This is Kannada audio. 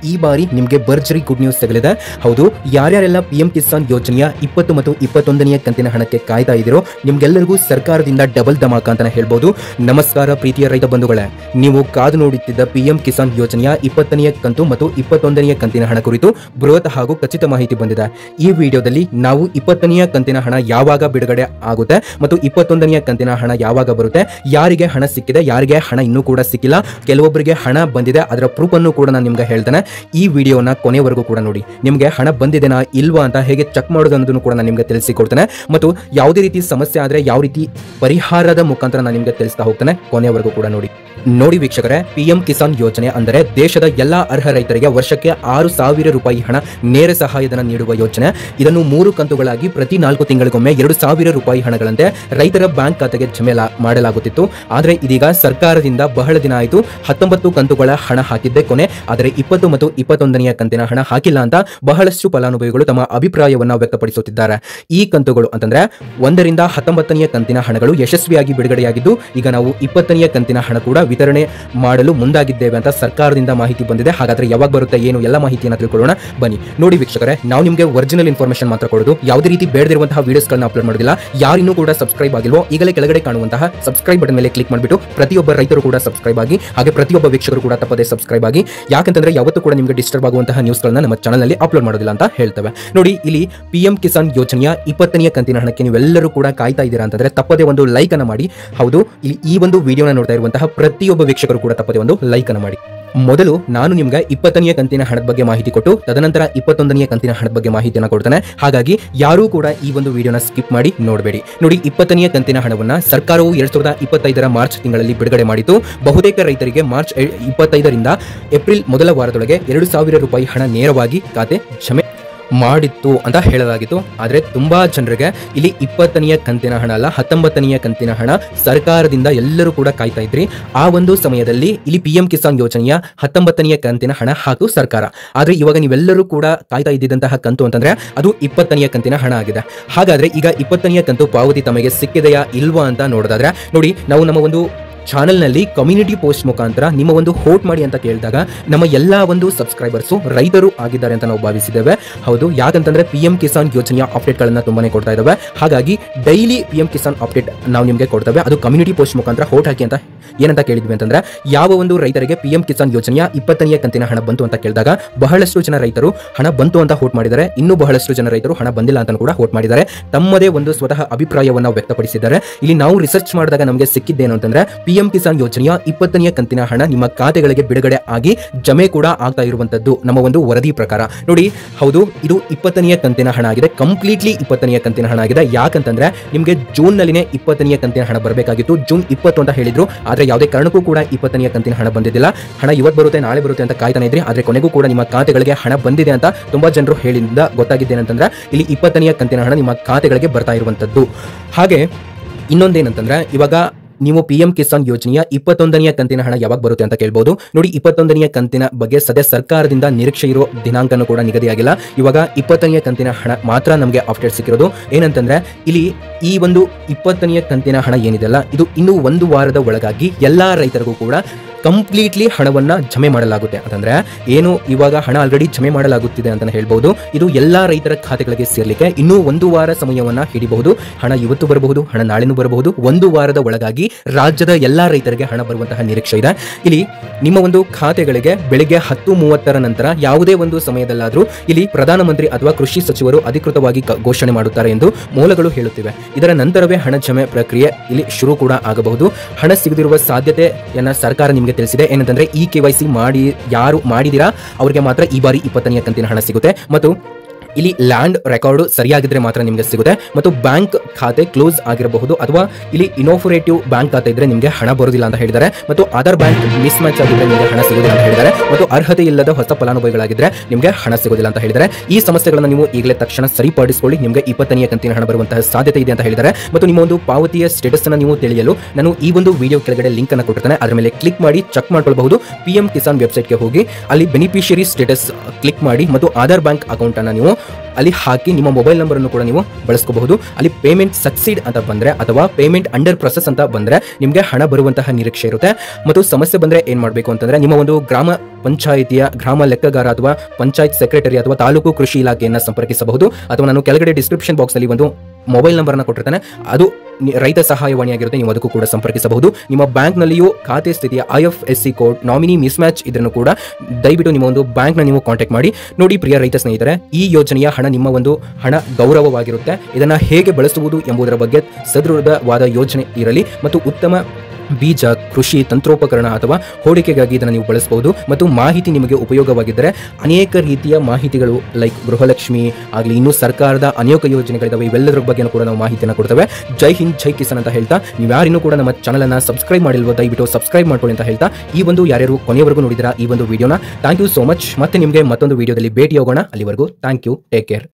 ಈ ಬಾರಿ ನಿಮಗೆ ಭರ್ಜರಿ ಗುಡ್ ನ್ಯೂಸ್ ಸಿಗಲಿದೆ. ಹೌದು, ಯಾರ್ಯಾರೆಲ್ಲ ಪಿಎಂ ಕಿಸಾನ್ ಯೋಜನೆಯ 20 ಮತ್ತು 21ನೇ ಕಂತಿನ ಹಣಕ್ಕೆ ಕಾಯ್ತಾ ಇದ್ದೀರೋ ನಿಮ್ಗೆಲ್ಲರಿಗೂ ಸರ್ಕಾರದಿಂದ ಡಬಲ್ ಧಮಾಕ ಅಂತ ಹೇಳ್ಬೋದು. ನಮಸ್ಕಾರ ಪ್ರೀತಿಯ ರೈತ ಬಂಧುಗಳೇ, ನೀವು ಕಾದು ನೋಡುತ್ತಿದ್ದ ಪಿಎಂ ಕಿಸಾನ್ ಯೋಜನೆಯ 20ನೇ ಕಂತು ಮತ್ತು 21ನೇ ಕಂತಿನ ಹಣ ಕುರಿತು ಬೃಹತ್ ಹಾಗೂ ಖಚಿತ ಮಾಹಿತಿ ಬಂದಿದೆ. ಈ ವಿಡಿಯೋದಲ್ಲಿ ನಾವು 20ನೇ ಕಂತಿನ ಹಣ ಯಾವಾಗ ಬಿಡುಗಡೆ ಆಗುತ್ತೆ ಮತ್ತು 21ನೇ ಕಂತಿನ ಹಣ ಯಾವಾಗ ಬರುತ್ತೆ, ಯಾರಿಗೆ ಹಣ ಸಿಕ್ಕಿದೆ, ಯಾರಿಗೆ ಹಣ ಇನ್ನೂ ಕೂಡ ಸಿಕ್ಕಿಲ್ಲ, ಕೆಲವೊಬ್ಬರಿಗೆ ಹಣ ಬಂದಿದೆ, ಅದರ ಪ್ರೂಫ್ ಅನ್ನು ಕೂಡ ನಾನು ನಿಮ್ಗೆ ಹೇಳ್ತೇನೆ. ಈ ವಿಡಿಯೋನ ಕೊನೆವರೆಗೂ ಕೂಡ ನೋಡಿ. ನಿಮಗೆ ಹಣ ಬಂದಿದೆನಾ ಇಲ್ವಾ ಅಂತ ಹೇಗೆ ಚೆಕ್ ಮಾಡೋದು ಅನ್ನೋದನ್ನು ಕೂಡ ನಾನು ನಿಮಗೆ ತಿಳಿಸಿಕೊಡ್ತೇನೆ. ಮತ್ತು ಯಾವುದೇ ರೀತಿ ಸಮಸ್ಯೆ ಆದರೆ ಯಾವ ರೀತಿ ಪರಿಹಾರದ ಮುಖಾಂತರ ನಾನು ನಿಮಗೆ ತಿಳಿಸ್ತಾ ಹೋಗ್ತೇನೆ. ಕೊನೆವರೆಗೂ ಕೂಡ ನೋಡಿ ವೀಕ್ಷಕರೇ, ಪಿಎಂ ಕಿಸಾನ್ ಯೋಜನೆ ಅಂದರೆ ದೇಶದ ಎಲ್ಲಾ ಅರ್ಹ ರೈತರಿಗೆ ವರ್ಷಕ್ಕೆ 6,000 ರೂಪಾಯಿ ಹಣ ನೇರ ಸಹಾಯಧನ ನೀಡುವ ಯೋಜನೆ. ಇದನ್ನು 3 ಕಂತುಗಳಾಗಿ ಪ್ರತಿ 4 ತಿಂಗಳಿಗೊಮ್ಮೆ 2,000 ರೂಪಾಯಿ ಹಣಗಳಂತೆ ರೈತರ ಬ್ಯಾಂಕ್ ಖಾತೆಗೆ ಜಮೆ ಮಾಡಲಾಗುತ್ತಿತ್ತು. ಆದರೆ ಇದೀಗ ಸರ್ಕಾರದಿಂದ ಬಹಳ ದಿನ ಆಯಿತು 19 ಕಂತುಗಳ ಹಣ ಹಾಕಿದ್ದೆ ಕೊನೆ, ಆದರೆ 20 ಮತ್ತು 21ನೇ ಕಂತಿನ ಹಣ ಹಾಕಿಲ್ಲ ಅಂತ ಬಹಳಷ್ಟು ಫಲಾನುಭವಿಗಳು ತಮ್ಮ ಅಭಿಪ್ರಾಯವನ್ನ ವ್ಯಕ್ತಪಡಿಸುತ್ತಿದ್ದಾರೆ. ಈ ಕಂತುಗಳು ಅಂತಂದ್ರೆ 1 ರಿಂದ 19ನೇ ಕಂತಿನ ಹಣಗಳು ಯಶಸ್ವಿಯಾಗಿ ಬಿಡುಗಡೆಯಾಗಿದ್ದು, ಈಗ ನಾವು 20ನೇ ಕಂತಿನ ಹಣ ಕೂಡ ವಿತರಣೆ ಮಾಡಲು ಮುಂದಾಗಿದ್ದೇವೆ ಅಂತ ಸರ್ಕಾರದಿಂದ ಮಾಹಿತಿ ಬಂದಿದೆ. ಹಾಗಾದ್ರೆ ಯಾವಾಗ ಬರುತ್ತೆ ಏನು ಎಲ್ಲ ಮಾಹಿತಿಯನ್ನು ತಿಳ್ಕೊಳ್ಳೋಣ ಬನ್ನಿ. ನೋಡಿ ವೀಕ್ಷಕರೇ, ನಾವು ನಿಮಗೆ ಒರಿಜಿನಲ್ ಇನ್ಫಾರ್ಮೇಶನ್ ಮಾತ್ರ ಕೊಡೋದು, ಯಾವುದೇ ರೀತಿ ಬೇಡದಿರುವಂತಹ ವಿಡಿಯೋಸ್ಗಳನ್ನ ಅಪ್ಲೋಡ್ ಮಾಡೋದಿಲ್ಲ. ಯಾರಿನ್ನೂ ಕೂಡ ಸಬ್ಸ್ಕ್ರೈಬ್ ಆಗಿಲ್ವೋ ಈಗಲೇ ಕೆಳಗಡೆ ಕಾಣುವಂತಹ ಸಬ್ಸ್ಕ್ರೈಬ್ ಬಟನ್ ಮೇಲೆ ಕ್ಲಿಕ್ ಮಾಡಿಬಿಟ್ಟು ಪ್ರತಿಯೊಬ್ಬ ರೈತರು ಕೂಡ ಸಬ್ಸ್ಕ್ರೈಬ್ ಆಗಿ, ಹಾಗೆ ಪ್ರತಿಯೊಬ್ಬ ವೀಕ್ಷಕರು ಕೂಡ ತಪ್ಪದೇ ಸಬ್ಸ್ಕ್ರೈಬ್ ಆಗಿ. ಯಾಕಂತಂದ್ರೆ ಯಾವತ್ತೂ ಕೂಡ ನಿಮಗೆ ಡಿಸ್ಟರ್ಬ್ ಆಗುವಂತಹ ನ್ಯೂಸ್ಗಳನ್ನ ನಮ್ಮ ಚಾನಲ್ ನಲ್ಲಿ ಅಪ್ಲೋಡ್ ಮಾಡೋದಿಲ್ಲ ಅಂತ ಹೇಳ್ತೇವೆ. ನೋಡಿ, ಇಲ್ಲಿ ಪಿಎಂ ಕಿಸಾನ್ ಯೋಜನೆಯ 20ನೇ ಕಂತಿನ ಹಣಕ್ಕೆ ನೀವೆಲ್ಲರೂ ಕೂಡ ಕಾಯ್ತಾ ಇದ್ದೀರಾ ಅಂತಂದ್ರೆ ತಪ್ಪದೇ ಒಂದು ಲೈಕ್ ಅನ್ನು ಮಾಡಿ. ಹೌದು, ಇಲ್ಲಿ ಈ ಒಂದು ವಿಡಿಯೋನ ನೋಡ್ತಾ ಇರುವಂತಹ ಪ್ರತಿಯೊಬ್ಬ ವೀಕ್ಷಕರು ಕೂಡ ತಪ್ಪದೇ ಒಂದು ಲೈಕ್ ಅನ್ನು ಮಾಡಿ. ಮೊದಲು ನಾನು ನಿಮ್ಗೆ 20ನೇ ಕಂತಿನ ಹಣದ ಬಗ್ಗೆ ಮಾಹಿತಿ ಕೊಟ್ಟು ತದನಂತರ 21ನೇ ಕಂತಿನ ಹಣದ ಬಗ್ಗೆ ಮಾಹಿತಿಯನ್ನು ಕೊಡ್ತೇನೆ. ಹಾಗಾಗಿ ಯಾರೂ ಕೂಡ ಈ ಒಂದು ವಿಡಿಯೋನ ಸ್ಕಿಪ್ ಮಾಡಿ ನೋಡಬೇಡಿ. ನೋಡಿ, 20ನೇ ಕಂತಿನ ಹಣವನ್ನ ಸರ್ಕಾರವು 2025ರ ಮಾರ್ಚ್ ತಿಂಗಳಲ್ಲಿ ಬಿಡುಗಡೆ ಮಾಡಿತು. ಬಹುತೇಕ ರೈತರಿಗೆ ಮಾರ್ಚ್ 25ರಿಂದ ಏಪ್ರಿಲ್ ಮೊದಲ ವಾರದೊಳಗೆ 2,000 ರೂಪಾಯಿ ಹಣ ನೇರವಾಗಿ ಖಾತೆ ಜಮೆ ಮಾಡಿತ್ತು ಅಂತ ಹೇಳಲಾಗಿತ್ತು. ಆದರೆ ತುಂಬಾ ಜನರಿಗೆ ಇಲ್ಲಿ 20ನೇ ಕಂತಿನ ಹಣ ಅಲ್ಲ, 19ನೇ ಕಂತಿನ ಹಣ ಸರ್ಕಾರದಿಂದ ಎಲ್ಲರೂ ಕೂಡ ಕಾಯ್ತಾ ಇದ್ರಿ. ಆ ಒಂದು ಸಮಯದಲ್ಲಿ ಇಲ್ಲಿ ಪಿಎಂ ಕಿಸಾನ್ ಯೋಜನೆಯ 19ನೇ ಕಂತಿನ ಹಣ ಹಾಕು ಸರ್ಕಾರ. ಆದ್ರೆ ಇವಾಗ ನೀವೆಲ್ಲರೂ ಕೂಡ ಕಾಯ್ತಾ ಇದ್ದಿದ್ದಂತಹ ಕಂತು ಅಂತಂದ್ರೆ ಅದು 20ನೇ ಕಂತಿನ ಹಣ ಆಗಿದೆ. ಹಾಗಾದ್ರೆ ಈಗ 20ನೇ ಕಂತು ಪಾವತಿ ತಮಗೆ ಸಿಕ್ಕಿದೆಯಾ ಇಲ್ವಾ ಅಂತ ನೋಡೋದಾದ್ರೆ ನೋಡಿ, ನಾವು ನಮ್ಮ ಒಂದು ಚಾನೆಲ್ನಲ್ಲಿ ಕಮ್ಯುನಿಟಿ ಪೋಸ್ಟ್ ಮುಖಾಂತರ ನಿಮ್ಮ ಒಂದು ಹೋಟ್ ಮಾಡಿ ಅಂತ ಕೇಳಿದಾಗ ನಮ್ಮ ಎಲ್ಲಾ ಒಂದು ಸಬ್ಸ್ಕ್ರೈಬರ್ಸು ರೈತರು ಆಗಿದ್ದಾರೆ ಅಂತ ನಾವು ಭಾವಿಸಿದ್ದೇವೆ. ಹೌದು, ಯಾಕಂತಂದ್ರೆ ಪಿಎಂ ಕಿಸಾನ್ ಯೋಜನೆಯ ಅಪ್ಡೇಟ್ಗಳನ್ನ ತುಂಬಾನೇ ಕೊಡ್ತಾ ಇದ್ದಾವೆ. ಹಾಗಾಗಿ ಡೈಲಿ ಪಿಎಂ ಕಿಸಾನ್ ಅಪ್ಡೇಟ್ ನಾವು ನಿಮಗೆ ಕೊಡ್ತೇವೆ. ಅದು ಕಮ್ಯುನಿಟಿ ಪೋಸ್ಟ್ ಮುಖಾಂತರ ಹೋಟ್ ಹಾಕಿ ಅಂತ ಏನಂತ ಕೇಳಿದ್ವಿ ಅಂತಂದ್ರೆ, ಯಾವ ಒಂದು ರೈತರಿಗೆ ಪಿಎಂ ಕಿಸಾನ್ ಯೋಜನೆಯ 20ನೇ ಕಂತಿನ ಹಣ ಬಂತು ಅಂತ ಕೇಳಿದಾಗ ಬಹಳಷ್ಟು ಜನ ರೈತರು ಹಣ ಬಂತು ಅಂತ ಹೋಟ್ ಮಾಡಿದ್ದಾರೆ. ಇನ್ನೂ ಬಹಳಷ್ಟು ಜನ ರೈತರು ಹಣ ಬಂದಿಲ್ಲ ಅಂತ ಕೂಡ ಹೋಟ್ ಮಾಡಿದ್ದಾರೆ. ತಮ್ಮದೇ ಒಂದು ಸ್ವತಃ ಅಭಿಪ್ರಾಯವನ್ನ ವ್ಯಕ್ತಪಡಿಸಿದ್ದಾರೆ. ಇಲ್ಲಿ ನಾವು ರಿಸರ್ಚ್ ಮಾಡಿದಾಗ ನಮಗೆ ಸಿಕ್ಕಿದ್ದೇನು ಅಂತಂದ್ರೆ, ಪಿಎಂ ಕಿಸಾನ್ ಯೋಜನೆಯ 20ನೇ ಕಂತಿನ ಹಣ ನಿಮ್ಮ ಖಾತೆಗಳಿಗೆ ಬಿಡುಗಡೆ ಆಗಿ ಜಮೆ ಕೂಡ ಆಗ್ತಾ ಇರುವಂತದ್ದು ನಮ್ಮ ಒಂದು ವರದಿ ಪ್ರಕಾರ. ನೋಡಿ, ಹೌದು, ಇದು 20ನೇ ಕಂತಿನ ಹಣ ಆಗಿದೆ. ಕಂಪ್ಲೀಟ್ಲಿ 20ನೇ ಕಂತಿನ ಹಣ ಆಗಿದೆ. ಯಾಕಂತಂದ್ರೆ ನಿಮಗೆ ಜೂನ್ ನಲ್ಲಿನೇ 20ನೇ ಕಂತಿನ ಹಣ ಬರಬೇಕಾಗಿತ್ತು. ಜೂನ್ 20 ಅಂತ ಹೇಳಿದ್ರು, ಆದ್ರೆ ಯಾವುದೇ ಕಾರಣಕ್ಕೂ ಕೂಡ 20ನೇ ಕಂತಿನ ಹಣ ಬಂದಿದ್ದಿಲ್ಲ. ಹಣ ಇವತ್ತು ಬರುತ್ತೆ, ನಾಳೆ ಬರುತ್ತೆ ಅಂತ ಕಾಯ್ತಾನೆ ಇದ್ರಿ. ಆದ್ರೆ ಕೊನೆಗೂ ಕೂಡ ನಿಮ್ಮ ಖಾತೆಗಳಿಗೆ ಹಣ ಬಂದಿದೆ ಅಂತ ತುಂಬಾ ಜನರು ಹೇಳಿದ ಗೊತ್ತಾಗಿದ್ದೇನಂತಂದ್ರೆ, ಇಲ್ಲಿ 20ನೇ ಕಂತಿನ ಹಣ ನಿಮ್ಮ ಖಾತೆಗಳಿಗೆ ಬರ್ತಾ ಇರುವಂತದ್ದು. ಹಾಗೆ ಇನ್ನೊಂದೇನಂತಂದ್ರೆ, ಇವಾಗ ನೀವು ಪಿಎಂ ಕಿಸಾನ್ ಯೋಜನೆಯ 21ನೇ ಕಂತಿನ ಹಣ ಯಾವಾಗ ಬರುತ್ತೆ ಅಂತ ಕೇಳಬಹುದು. ನೋಡಿ, 21ನೇ ಕಂತಿನ ಬಗ್ಗೆ ಸದ್ಯ ಸರ್ಕಾರದಿಂದ ನಿರೀಕ್ಷೆ ಇರೋ ದಿನಾಂಕನೂ ಕೂಡ ನಿಗದಿಯಾಗಿಲ್ಲ. ಇವಾಗ 20ನೇ ಕಂತಿನ ಹಣ ಮಾತ್ರ ನಮಗೆ ಅಪ್ಡೇಟ್ ಸಿಕ್ಕಿರೋದು. ಏನಂತಂದ್ರೆ, ಇಲ್ಲಿ ಈ ಒಂದು 20ನೇ ಕಂತಿನ ಹಣ ಏನಿದೆಲ್ಲ ಇದು ಇನ್ನೂ 1 ವಾರದ ಒಳಗಾಗಿ ಎಲ್ಲಾ ರೈತರಿಗೂ ಕೂಡ ಕಂಪ್ಲೀಟ್ಲಿ ಹಣವನ್ನ ಜಮೆ ಮಾಡಲಾಗುತ್ತೆ. ಅಂತಂದ್ರೆ ಏನು, ಇವಾಗ ಹಣ ಆಲ್ರೆಡಿ ಜಮೆ ಮಾಡಲಾಗುತ್ತಿದೆ ಅಂತ ಹೇಳ್ಬಹುದು. ಇದು ಎಲ್ಲಾ ರೈತರ ಖಾತೆಗಳಿಗೆ ಸೇರ್ಲಿಕ್ಕೆ ಇನ್ನೂ 1 ವಾರ ಸಮಯವನ್ನ ಹಿಡಿಬಹುದು. ಹಣ ಇವತ್ತು ಬರಬಹುದು, ಹಣ ನಾಳೆನೂ ಬರಬಹುದು. 1 ವಾರದ ಒಳಗಾಗಿ ರಾಜ್ಯದ ಎಲ್ಲಾ ರೈತರಿಗೆ ಹಣ ಬರುವಂತಹ ನಿರೀಕ್ಷೆ ಇದೆ. ಇಲ್ಲಿ ನಿಮ್ಮ ಒಂದು ಖಾತೆಗಳಿಗೆ ಬೆಳಿಗ್ಗೆ 10:30ರ ನಂತರ ಯಾವುದೇ ಒಂದು ಸಮಯದಲ್ಲಾದ್ರೂ ಇಲ್ಲಿ ಪ್ರಧಾನಮಂತ್ರಿ ಅಥವಾ ಕೃಷಿ ಸಚಿವರು ಅಧಿಕೃತವಾಗಿ ಘೋಷಣೆ ಮಾಡುತ್ತಾರೆ ಎಂದು ಮೂಲಗಳು ಹೇಳುತ್ತಿವೆ. ಇದರ ನಂತರವೇ ಹಣ ಜಮೆ ಪ್ರಕ್ರಿಯೆ ಇಲ್ಲಿ ಶುರು ಕೂಡ ಆಗಬಹುದು. ಹಣ ಸಿಗದಿರುವ ಸಾಧ್ಯತೆಯನ್ನ ಸರ್ಕಾರ ನಿಮಗೆ ತಿಳಿಸಿದೆ. ಏನಂತಂದ್ರೆ, ಈ KYC ಯಾರು ಮಾಡಿದಿರಾ ಅವರಿಗೆ ಮಾತ್ರ ಈ ಬಾರಿ 20ನೇ ಕಂತಿನ ಹಣ ಸಿಗುತ್ತೆ. ಮತ್ತು ಇಲ್ಲಿ ಲ್ಯಾಂಡ್ ರೆಕಾರ್ಡ್ ಸರಿಯಾಗಿದ್ರೆ ಮಾತ್ರ ನಿಮಗೆ ಸಿಗುತ್ತೆ. ಮತ್ತು ಬ್ಯಾಂಕ್ ಖಾತೆ ಕ್ಲೋಸ್ ಆಗಿರಬಹುದು, ಅಥವಾ ಇಲ್ಲಿ ಇನೋಫರೇಟಿವ್ ಬ್ಯಾಂಕ್ ಖಾತೆ ಇದ್ರೆ ನಿಮಗೆ ಹಣ ಬರೋದಿಲ್ಲ ಅಂತ ಹೇಳಿದ್ದಾರೆ. ಮತ್ತು ಆಧಾರ್ ಬ್ಯಾಂಕ್ ಮಿಸ್ ಮ್ಯಾಚ್ ಆಗಿದ್ರೆ ನಿಮಗೆ ಹಣ ಸಿಗೋದಿಲ್ಲ ಅಂತ ಹೇಳಿದ್ದಾರೆ. ಮತ್ತು ಅರ್ಹತೆ ಇಲ್ಲದ ಹೊಸ ಫಲಾನುಭವಿಗಳಾಗಿದ್ರೆ ನಿಮಗೆ ಹಣ ಸಿಗೋದಿಲ್ಲ ಅಂತ ಹೇಳಿದ್ದಾರೆ. ಈ ಸಮಸ್ಯೆಗಳನ್ನು ನೀವು ಈಗಲೇ ತಕ್ಷಣ ಸರಿಪಡಿಸಿಕೊಳ್ಳಿ. ನಿಮಗೆ 20ನೇ ಕಂತಿನ ಹಣ ಬರುವಂತಹ ಸಾಧ್ಯತೆ ಇದೆ ಅಂತ ಹೇಳಿದ್ದಾರೆ. ಮತ್ತು ನಿಮ್ಮ ಒಂದು ಪಾವತಿಯ ಸ್ಟೇಟಸ್ ಅನ್ನು ನೀವು ತಿಳಿಯಲು ನಾನು ಈ ಒಂದು ವಿಡಿಯೋ ಕೆಳಗಡೆ ಲಿಂಕ್ ಅನ್ನು ಕೊಟ್ಟಿರ್ತೇನೆ. ಅದರ ಮೇಲೆ ಕ್ಲಿಕ್ ಮಾಡಿ ಚೆಕ್ ಮಾಡ್ಕೊಳ್ಬಹುದು. ಪಿಎಂ ಕಿಸಾನ್ ವೆಬ್ಸೈಟ್ಗೆ ಹೋಗಿ ಅಲ್ಲಿ ಬೆನಿಫಿಷಿಯರಿ ಸ್ಟೇಟಸ್ ಕ್ಲಿಕ್ ಮಾಡಿ ಮತ್ತು ಆಧಾರ್ ಬ್ಯಾಂಕ್ ಅಕೌಂಟ್ ಅನ್ನು ನೀವು ಅಲ್ಲಿ ಹಾಕಿ ನಿಮ್ಮ ಮೊಬೈಲ್ ನಂಬರ್ ಅನ್ನು ಕೂಡ ನೀವು ಬಳಸ್ಕೋಬಹುದು. ಅಲ್ಲಿ ಪೇಮೆಂಟ್ ಸಕ್ಸೀಡ್ ಅಂತ ಬಂದ್ರೆ ಅಥವಾ ಪೇಮೆಂಟ್ ಅಂಡರ್ ಪ್ರೊಸೆಸ್ ಅಂತ ಬಂದ್ರೆ ನಿಮಗೆ ಹಣ ಬರುವಂತಹ ನಿರೀಕ್ಷೆ ಇರುತ್ತೆ. ಮತ್ತು ಸಮಸ್ಯೆ ಬಂದ್ರೆ ಏನ್ ಮಾಡಬೇಕು ಅಂತಂದ್ರೆ ನಿಮ್ಮ ಒಂದು ಗ್ರಾಮ ಪಂಚಾಯಿತಿಯ ಗ್ರಾಮ ಲೆಕ್ಕಗಾರ ಅಥವಾ ಪಂಚಾಯತ್ ಸೆಕ್ರೆಟರಿ ಅಥವಾ ತಾಲೂಕು ಕೃಷಿ ಇಲಾಖೆಯನ್ನು ಸಂಪರ್ಕಿಸಬಹುದು. ಅಥವಾ ನಾನು ಕೆಳಗಡೆ ಡಿಸ್ಕ್ರಿಪ್ಷನ್ ಬಾಕ್ಸ್ ನಲ್ಲಿ ಒಂದು ಮೊಬೈಲ್ ನಂಬರ್ ಅನ್ನು ಕೊಟ್ಟಿರ್ತಾನೆ, ಅದು ರೈತ ಸಹಾಯವಾಣಿಯಾಗಿರುತ್ತೆ, ನೀವು ಅದಕ್ಕೂ ಕೂಡ ಸಂಪರ್ಕಿಸಬಹುದು. ನಿಮ್ಮ ಬ್ಯಾಂಕ್ ನಲ್ಲಿಯೂ ಖಾತೆ ಸ್ಥಿತಿಯ IFSC code, nominee miss match ಇದನ್ನು ಕೂಡ ದಯವಿಟ್ಟು ನಿಮ್ಮ ಒಂದು ಬ್ಯಾಂಕ್ ನ ನೀವು ಕಾಂಟ್ಯಾಕ್ಟ್ ಮಾಡಿ. ನೋಡಿ ಪ್ರಿಯ ರೈತ ಸ್ನೇಹಿತರೆ, ಈ ಯೋಜನೆಯ ಹಣ ನಿಮ್ಮ ಒಂದು ಹಣ ಗೌರವವಾಗಿರುತ್ತೆ. ಇದನ್ನ ಹೇಗೆ ಬಳಸುವುದು ಎಂಬುದರ ಬಗ್ಗೆ ಸದೃಢವಾದ ಯೋಜನೆ ಇರಲಿ ಮತ್ತು ಉತ್ತಮ ಬೀಜ, ಕೃಷಿ ತಂತ್ರೋಪಕರಣ ಅಥವಾ ಹೂಡಿಕೆಗಾಗಿ ಇದನ್ನು ನೀವು ಬಳಸಬಹುದು. ಮತ್ತು ಮಾಹಿತಿ ನಿಮಗೆ ಉಪಯೋಗವಾಗಿದ್ದರೆ ಅನೇಕ ರೀತಿಯ ಮಾಹಿತಿಗಳು ಲೈಕ್ ಗೃಹಲಕ್ಷ್ಮಿ ಆಗಲಿ, ಇನ್ನೂ ಸರ್ಕಾರದ ಅನೇಕ ಯೋಜನೆಗಳಿದ್ದಾವೆ, ಇವೆಲ್ಲದರ ಬಗ್ಗೆ ಕೂಡ ನಾವು ಮಾಹಿತಿಯನ್ನು ಕೊಡ್ತೇವೆ. ಜೈ ಹಿಂದ್, ಜೈ ಕಿಸಾನ್ ಅಂತ ಹೇಳ್ತಾ, ನೀವು ಯಾರಿನ್ನೂ ಕೂಡ ನಮ್ಮ ಚಾನಲ್ ಅನ್ನು ಸಬ್ಸ್ಕ್ರೈಬ್ ಮಾಡಿಲ್ವೋ ದಯವಿಟ್ಟು ಸಬ್ಸ್ಕ್ರೈಬ್ ಮಾಡ್ಕೊಳ್ಳಿ ಅಂತ ಹೇಳ್ತಾ, ಈ ಒಂದು ಯಾರ್ಯಾರು ಕೊನೆಯವರೆಗೂ ನೋಡಿದಿರಾ ಈ ಒಂದು ವಿಡಿಯೋನ, ಥ್ಯಾಂಕ್ ಯು ಸೋ ಮಚ್. ಮತ್ತೆ ನಿಮಗೆ ಮತ್ತೊಂದು ವಿಡಿಯೋದಲ್ಲಿ ಭೇಟಿ ಹೋಗೋಣ. ಅಲ್ಲಿವರೆಗೂ ಥ್ಯಾಂಕ್ ಯು, ಟೇಕ್ ಕೇರ್.